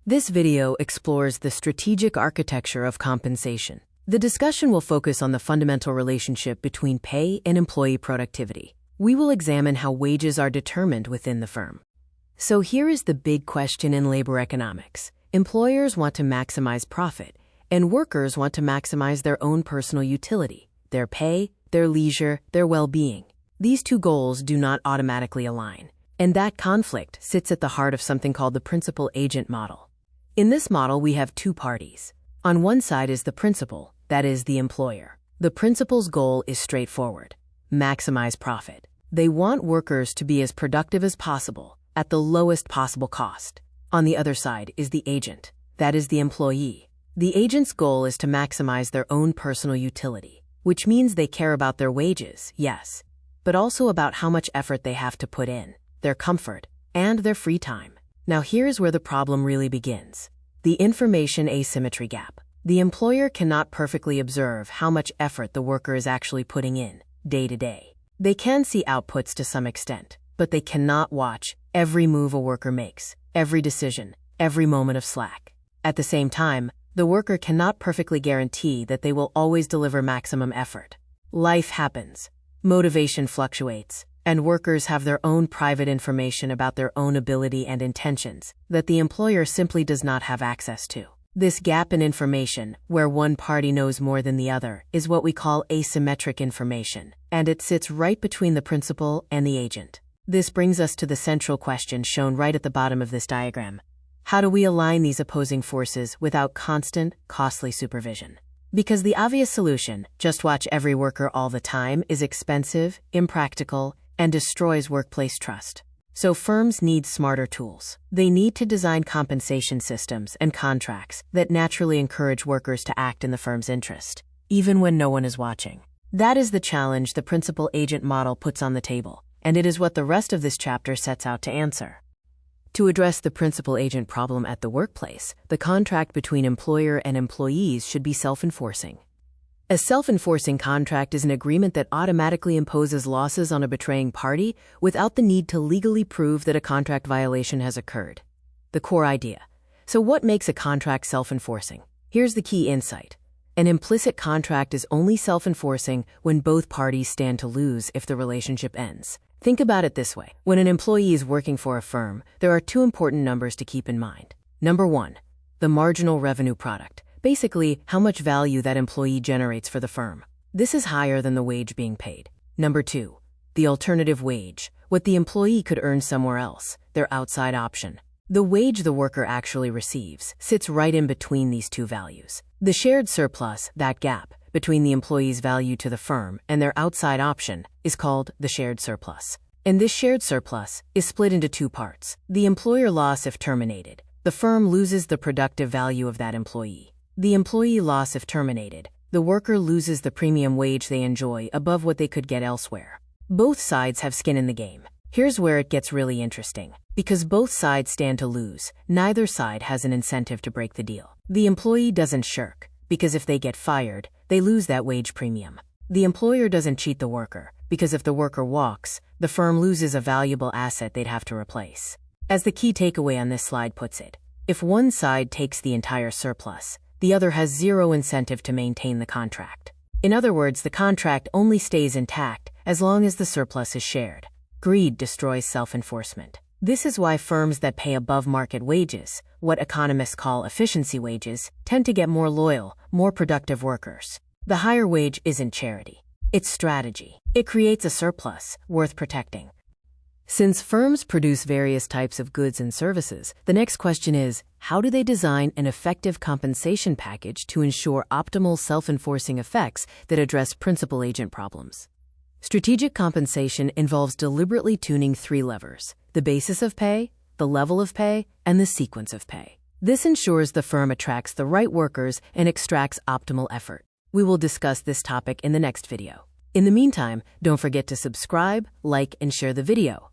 This video explores the strategic architecture of compensation. The discussion will focus on the fundamental relationship between pay and employee productivity. We will examine how wages are determined within the firm. So here is the big question in labor economics. Employers want to maximize profit, and workers want to maximize their own personal utility, their pay, their leisure, their well-being. These two goals do not automatically align, and that conflict sits at the heart of something called the principal-agent model. In this model, we have two parties. On one side is the principal, that is, the employer. The principal's goal is straightforward: maximize profit. They want workers to be as productive as possible, at the lowest possible cost. On the other side is the agent, that is, the employee. The agent's goal is to maximize their own personal utility, which means they care about their wages, yes, but also about how much effort they have to put in, their comfort, and their free time. Now here's where the problem really begins: the information asymmetry gap. The employer cannot perfectly observe how much effort the worker is actually putting in, day to day. They can see outputs to some extent, but they cannot watch every move a worker makes, every decision, every moment of slack. At the same time, the worker cannot perfectly guarantee that they will always deliver maximum effort. Life happens, motivation fluctuates, and workers have their own private information about their own ability and intentions that the employer simply does not have access to. This gap in information, where one party knows more than the other, is what we call asymmetric information, and it sits right between the principal and the agent. This brings us to the central question shown right at the bottom of this diagram. How do we align these opposing forces without constant, costly supervision? Because the obvious solution, just watch every worker all the time, is expensive, impractical, and destroys workplace trust. So firms need smarter tools. They need to design compensation systems and contracts that naturally encourage workers to act in the firm's interest, even when no one is watching. That is the challenge the principal-agent model puts on the table, and it is what the rest of this chapter sets out to answer. To address the principal-agent problem at the workplace, the contract between employer and employees should be self-enforcing. A self-enforcing contract is an agreement that automatically imposes losses on a betraying party without the need to legally prove that a contract violation has occurred. The core idea. So what makes a contract self-enforcing? Here's the key insight. An implicit contract is only self-enforcing when both parties stand to lose if the relationship ends. Think about it this way. When an employee is working for a firm, there are two important numbers to keep in mind. Number one, the marginal revenue product. Basically, how much value that employee generates for the firm. This is higher than the wage being paid. Number two, the alternative wage, what the employee could earn somewhere else, their outside option. The wage the worker actually receives sits right in between these two values. The shared surplus, that gap, between the employee's value to the firm and their outside option, is called the shared surplus. And this shared surplus is split into two parts. The employer loss if terminated. The firm loses the productive value of that employee. The employee loss if terminated. The worker loses the premium wage they enjoy above what they could get elsewhere. Both sides have skin in the game. Here's where it gets really interesting. Because both sides stand to lose, neither side has an incentive to break the deal. The employee doesn't shirk, because if they get fired, they lose that wage premium. The employer doesn't cheat the worker, because if the worker walks, the firm loses a valuable asset they'd have to replace. As the key takeaway on this slide puts it, if one side takes the entire surplus, the other has zero incentive to maintain the contract. In other words, the contract only stays intact as long as the surplus is shared. Greed destroys self-enforcement. This is why firms that pay above-market wages, what economists call efficiency wages, tend to get more loyal, more productive workers. The higher wage isn't charity. It's strategy. It creates a surplus worth protecting. Since firms produce various types of goods and services, the next question is, how do they design an effective compensation package to ensure optimal self-enforcing effects that address principal-agent problems? Strategic compensation involves deliberately tuning three levers: the basis of pay, the level of pay, and the sequence of pay. This ensures the firm attracts the right workers and extracts optimal effort. We will discuss this topic in the next video. In the meantime, don't forget to subscribe, like, and share the video.